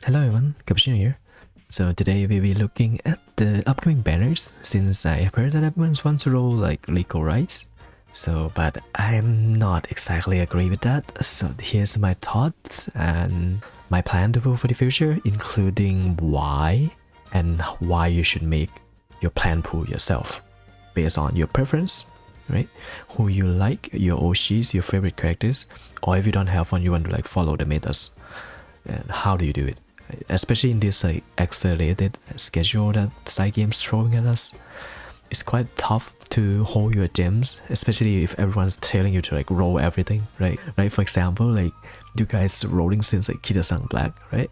Hello everyone, Cappuccino here. So today we'll be looking at the upcoming banners since I have heard that everyone wants to roll like Rico rights. But I'm not exactly agree with that. So here's my thoughts and my plan to vote for the future, including why and why you should make your plan pool yourself based on your preference, right? Who you like, your OCs, your favorite characters, or if you don't have one, you want to like follow the metas. And how do you do it? Especially in this like accelerated schedule that side games throwing at us, it's quite tough to hold your gems, especially if everyone's telling you to like roll everything, right? For example, like you guys rolling since like Kita-san Black, right?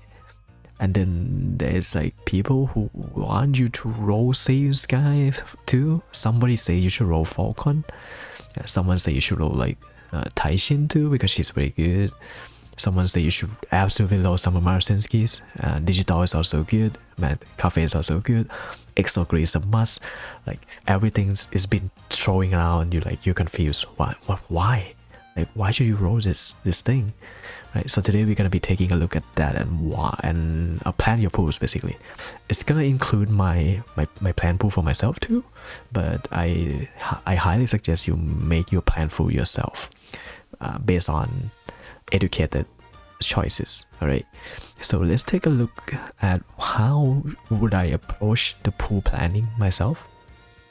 And then there's like people who want you to roll Save Sky too. Somebody say you should roll Falcon. Someone say you should roll like Taishin too because she's very good. Someone say you should absolutely love some of Marcinski's. Digital is also good. Man, Cafe is also good. Exogre is a must. Like everything is been throwing around you. Like you're confused. Why? Like why should you roll this thing? Right. So today we're gonna be taking a look at that and why and plan your pools basically. It's gonna include my plan pool for myself too, but I highly suggest you make your plan pool yourself, based on educated choices. All right, so let's take a look at how would I approach the pool planning myself.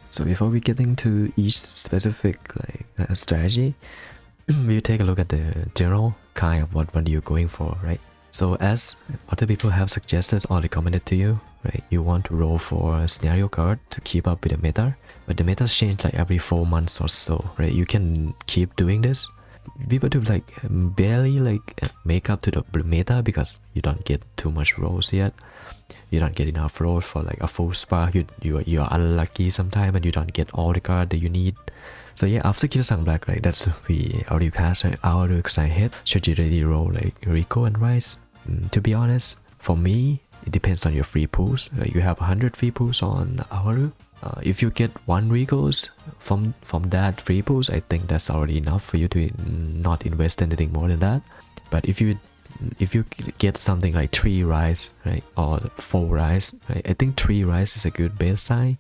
So before we get into each specific strategy, we'll take a look at the general kind of what you're going for, right? So as other people have suggested or recommended to you, right, you want to roll for a scenario card to keep up with the meta, but the metas change like every 4 months or so, right? You can keep doing this. People do like barely like make up to the meta because you don't get too much rolls yet. You don't get enough rolls for like a full spa. You're unlucky sometimes and you don't get all the cards that you need. So yeah, after Kita-san Black, right, that's we already passed our excited head. Should you really roll like Rico and Rice? To be honest, for me, it depends on your free pools. Like you have 100 free pools on Awaru. If you get 1 Regals from that free pools, I think that's already enough for you to not invest anything more than that. But if you get something like 3 rice, right, or 4 rice, right, I think 3 rice is a good baseline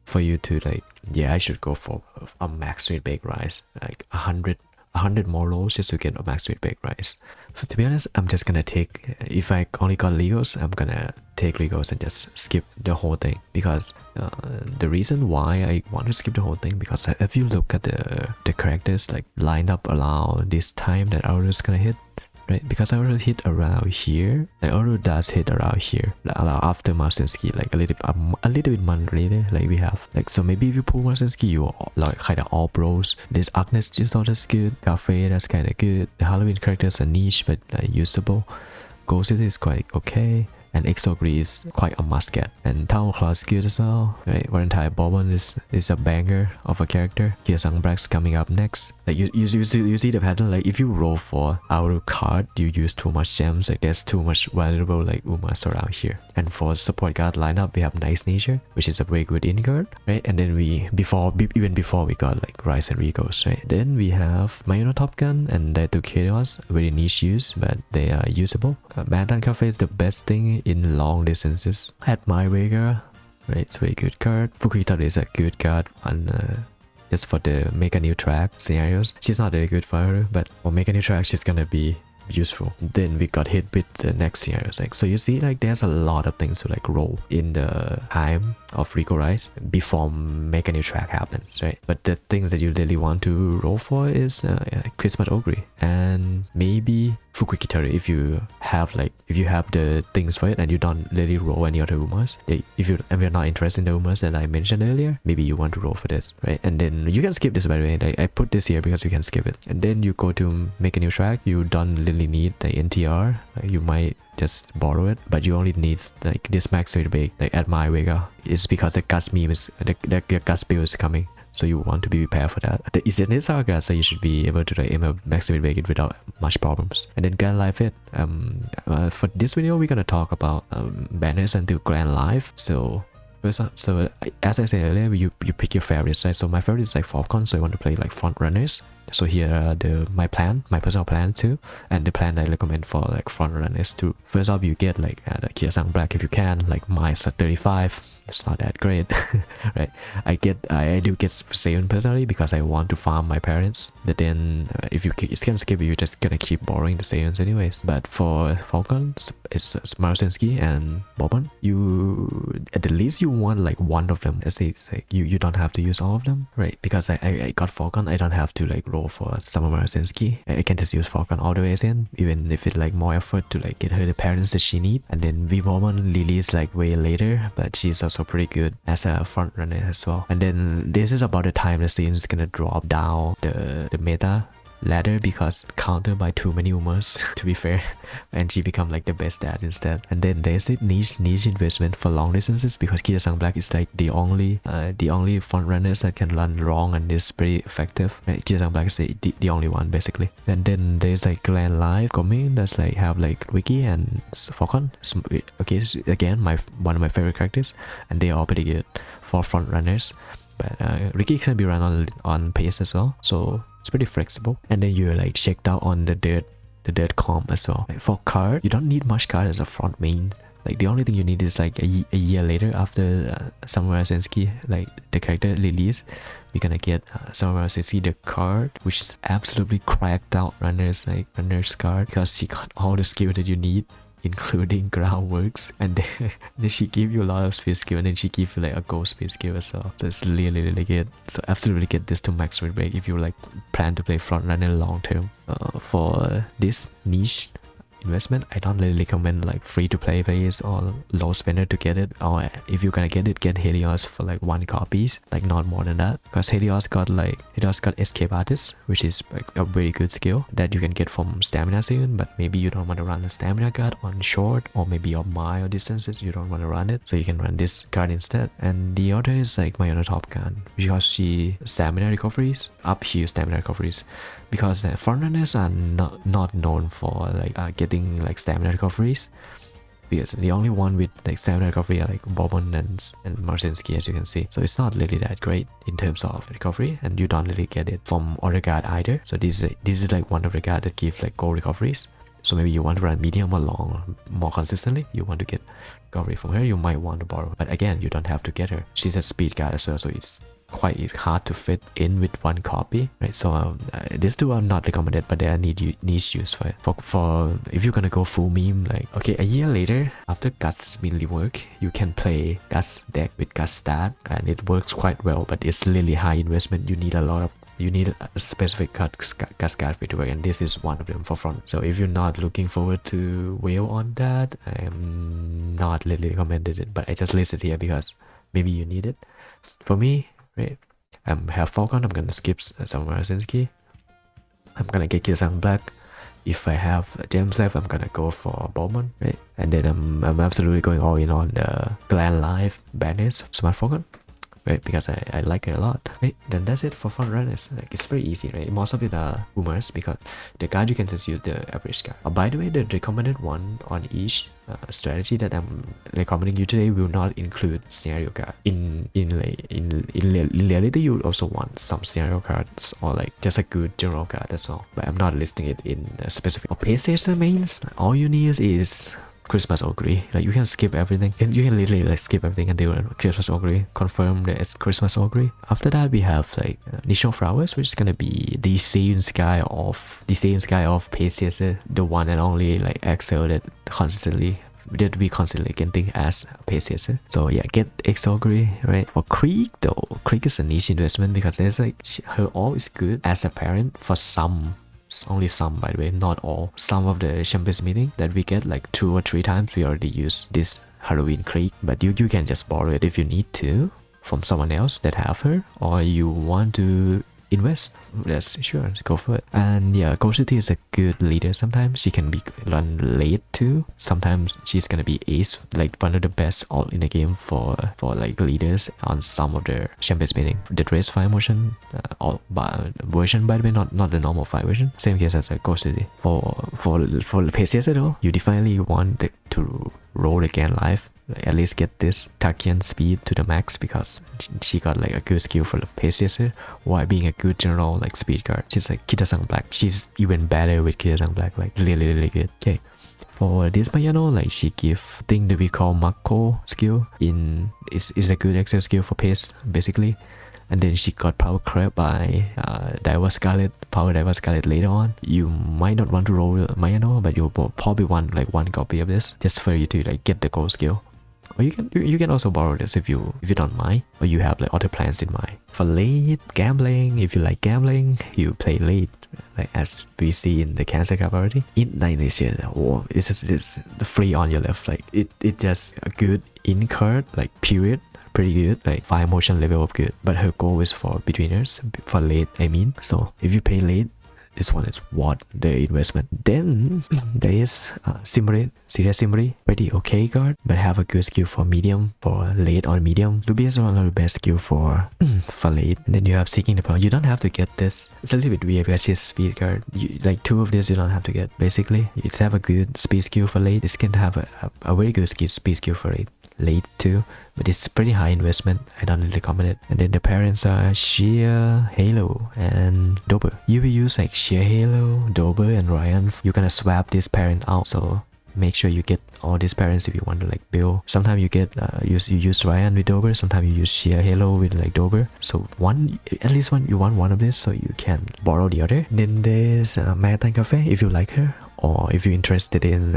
for you to like, yeah, I should go for a max sweet baked rice, like 100 more rolls just to get a max sweet baked rice. So to be honest, I'm just gonna take, if I only got Legos, I'm gonna take Legos and just skip the whole thing, because the reason why I want to skip the whole thing, because if you look at the characters like lined up around this time that Auro's gonna hit, right? Because Auro hit around here, like Auro does hit around here, like after Marcinski, like a little bit month later, like we have like, so maybe if you pull Marcinski, you like kind of all bros. This Agnes just not as good. Cafe, that's kind of good. The Halloween characters are niche but usable. Ghost is quite okay. And Exogre is quite a must get. And Town Claw is good as well, right? Valentine Bourbon is a banger of a character. Kita-san Black's coming up next. Like you see the pattern, like if you roll for our card, you use too much gems, like there's too much valuable like Umas around here. And for support card lineup, we have Nice Nature, which is a very good in card, right? And then even before we got like Rise and Regos, right? Then we have Mayuno Top Gun and Daitu Chaos, very niche use, but they are usable. Mantan Cafe is the best thing in long distances. At My Vega, right, it's a very good card. Fukita is a good card on just for the make a new track scenarios. She's not very good for her, but for make a new track, she's gonna be useful. Then we got hit with the next scenarios, like, so you see like there's a lot of things to like roll in the time of Rico Rise before make a new track happens, right? But the things that you really want to roll for is Christmas Ogre and maybe Fukikitari if you have the things for it and you don't really roll any other Umas. If you're not interested in the Umas that I mentioned earlier, maybe you want to roll for this, right? And then you can skip this, by the way. I put this here because you can skip it. And then you go to make a new track. You don't really need the NTR. You might just borrow it, but you only need like this max rate bake, like at My Vega. It's because the Gus meme is the Gus build is coming. So you want to be prepared for that. The Isn't Saga, so you should be able to like maximate it without much problems. And then Grandlive it. For this video, we're gonna talk about banners until Grandlive. So So as I said earlier, you pick your favorites, right? So my favorite is like Falcon, so I want to play like front runners. So here are my personal plan too, and the plan I recommend for like front runners too. First off, you get like the Kiyosang Black if you can. Like mine's at 35. It's not that great, right? I do get Seiyun personally because I want to farm my parents. But then if you can skip it, you're just gonna keep borrowing the Seiyuns anyways. But for Falcon, it's Marusensky and Bobon. You at the least you want like one of them. It's like you don't have to use all of them, right? Because I got Falcon, I don't have to like roll for Summer Marusensky. I can just use Falcon all the way in, even if it's like more effort to like get her the parents that she need. And then Bobon Lily's like way later, but she's also pretty good as a front runner as well. And then this is about the time the scene is gonna drop down the meta ladder because counter by too many Umas to be fair, and she become like the best dad instead. And then there's a niche investment for long distances because Kiyosang Black is like the only front runners that can run long and is pretty effective. Right? Kiyosang Black is the only one basically. And then there's like Grandlive coming that's like have like Ricky and Falcon. Okay, again one of my favorite characters, and they are all pretty good for front runners. But Ricky can be run on pace as well, so it's pretty flexible. And then you're like checked out on the dirt comp as well. Like for card, you don't need much card as a front main. Like the only thing you need is like a year later after Samurai Sensei, like the character release, you're gonna get Samurai Sensei the card, which is absolutely cracked out runner's card because she got all the skill that you need, including groundworks, and then she give you a lot of speed skill, and then she give you like a gold speed skill as well. So it's really good. So absolutely get this to max rate break if you like plan to play front runner long term. For this niche investment, I don't really recommend like free to play players or low spender to get it, or if you're gonna get it, get Helios for like 1 copies, like not more than that, because Helios got escape artist, which is like a very good skill that you can get from stamina soon. But maybe you don't want to run a stamina card on short or maybe on mile distances, you don't want to run it, so you can run this card instead. And the other is like my other top card because she stamina recoveries, uphill stamina recoveries, because front runners are not known for like getting like stamina recoveries, because the only one with like stamina recovery are like Bobon and Marcinski, as you can see. So it's not really that great in terms of recovery, and you don't really get it from other guard either. So this is like one of the guard that give like gold recoveries. So maybe you want to run medium or long more consistently, you want to get recovery from her, you might want to borrow. But again, you don't have to get her. She's a speed guard as well, so it's quite hard to fit in with 1 copy, right? So these two are not recommended, but they are niche use for it. For if you're gonna go full meme, like okay, a year later after Guts been reworked, you can play Guts deck with Guts stat, and it works quite well, but it's really high investment. You need a specific Guts card for it to work, and this is one of them for front. So if you're not looking forward to whale on that, I am not really recommended it, but I just listed here because maybe you need it. For me, right, have Falcon, I'm gonna skip Samurai Sensei. I'm gonna get Kiyosang Black. If I have gems left, I'm gonna go for Bowman, right? And then I'm absolutely going all in on the Grandlive banners of Smart Falcon, right? Because I like it a lot, right? Then that's it for front runners. Like it's very easy, right? Most of it are boomers because the card you can just use the average card. By the way, the recommended one on each strategy that I'm recommending you today will not include scenario card. In reality, you also want some scenario cards or like just a good general card, that's all. But I'm not listing it in a specific. Pacer mains, all you need is Christmas Ogre. Like you can skip everything, and you can literally like skip everything and do Christmas Ogre, confirm that it's Christmas Ogre. After that we have like Nishio Flowers, which is gonna be the Seiyun Sky of Pacer, the one and only like Excel that we constantly getting as Pacer. So yeah, get X Ogre, right? For Creek though, Creek is a niche investment because there's like her all is good as a parent for some. Only some, by the way, not all. Some of the Champions meeting that we get like 2 or 3 times, we already use this Halloween Creek, but you can just borrow it if you need to from someone else that have her, or you want to invest. That's sure, go for it. And yeah, Gold City is a good leader. Sometimes she can be run late too. Sometimes she's gonna be ace, like one of the best all in the game for like leaders on some of the Champions meeting. The race 5 motion version, by the way, not the normal 5 version. Same case as like Gold City. For the PCS at all, you definitely want to roll again live. Like, at least get this Takian speed to the max because she got like a good skill for the pace chaser while being a good general like speed guard. She's like Kitasang Black. She's even better with Kitasang Black, like really good. Okay. For this Mayano, like she give thing that we call Mako skill in is a good extra skill for pace basically. And then she got power creep by Diver Scarlet, power Diver Scarlet later on. You might not want to roll Mayano, but you'll probably want like one copy of this just for you to like get the gold skill. Or you can also borrow this if you don't mind, or you have like other plans in mind. For late gambling, if you like gambling, you play late, like as we see in the cancer card already. In 90s, oh, it's the free on your left, like it just a good in card, like period. Pretty good, like 5 motion level up good, but her goal is for beginners, for late I mean. So if you pay late, this one is worth the investment. Then there is Simri, Serious Simri, pretty okay card, but have a good skill for medium, for late or medium. Ruby is one of the best skill for late. And then you have Seeking the Power. You don't have to get this. It's a little bit weird because she's speed card. Like 2 of this you don't have to get. Basically, it's have a good speed skill for late. This can have a very good speed skill for late too, but it's pretty high investment. I don't really recommend it. And then the parents are Sheer, Halo, and Dober. You will use like Sheer, Halo, Dober, and Ryan. You're gonna swap this parent out, so make sure you get all these parents if you want to like build. Sometimes you get you use Ryan with Dober, sometimes you use Sheer, Halo with like Dober. So at least you want one of this so you can borrow the other. Then there's Marathon Cafe if you like her, or if you're interested in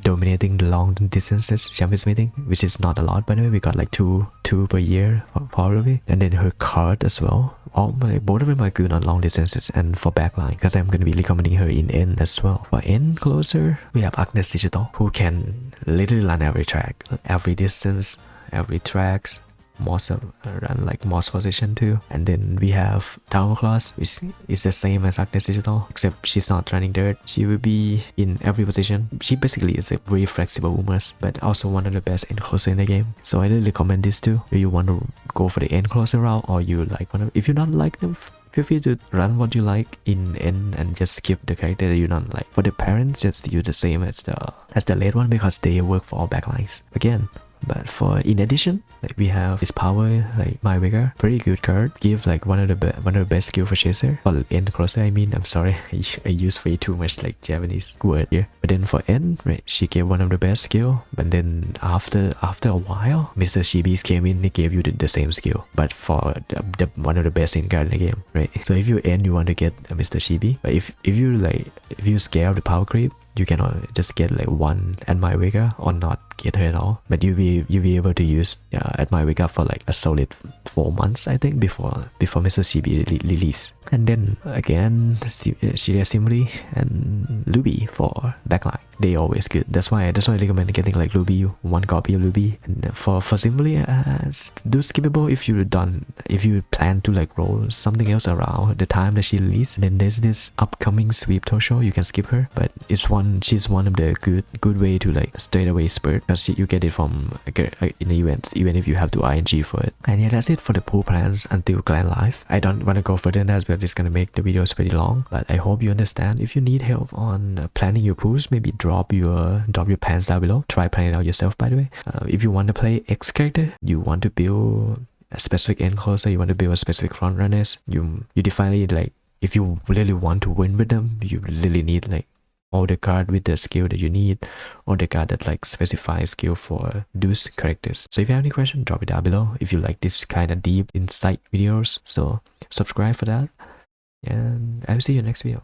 dominating the long distances champions meeting, which is not a lot by the way. We got like two per year probably. And then her card as well. Both of them are good on long distances and for backline, because I'm going to be recommending her in N as well. For N closer, we have Agnes Digital, who can literally run every track, every distance, every tracks. Most run like most position too. And then we have Tower Class, which is the same as Agnes Digital, except she's not running dirt. She will be in every position. She basically is a very flexible Umas, but also one of the best end closer in the game. So I really recommend this too. If you want to go for the end closer route, or you like one of, if you don't like them, feel free to run what you like in N and just skip the character that you don't like. For the parents, just use the same as the late one because they work for all backlines again. But for in addition, like we have this power like My Vigor, pretty good card. Give like one of the best skill for chaser. For end closer, I mean, I'm sorry, I use way too much like Japanese word here. But then for end, right, she gave one of the best skill. But then after a while, Mr. Shibis came in, he gave you the same skill, but for the one of the best in card in the game, right? So if you end, you want to get Mr. Shibi. But if you scare of the power creep, you can just get like one Admire Vega or not get her at all. But you'll be able to use Admire Vega for like a solid 4 months, I think, before Mr. CB release. And then again, Shiria Simri and Luby for backline. They always good. That's why I recommend getting like Luby, one copy of Luby. And for Simri, do skippable if you plan to like roll something else around the time that she released. And then there's this upcoming sweep Tosho, you can skip her, but she's one of the good way to like straight away spurt, because you get it from in the event, even if you have to ING for it. And yeah, that's it for the pool plans until Grandlive. I don't want to go further than that because it's gonna make the videos pretty long, but I hope you understand. If you need help on planning your pools, maybe drop your plans down below. Try planning it out yourself, by the way. If you want to play X character, you want to build a specific end closer, you want to build a specific front runners, you define it like, if you really want to win with them, you really need like all the card with the skill that you need, or the card that like specifies skill for those characters. So if you have any question, drop it down below. If you like this kind of deep insight videos, so subscribe for that, and I will see you next video.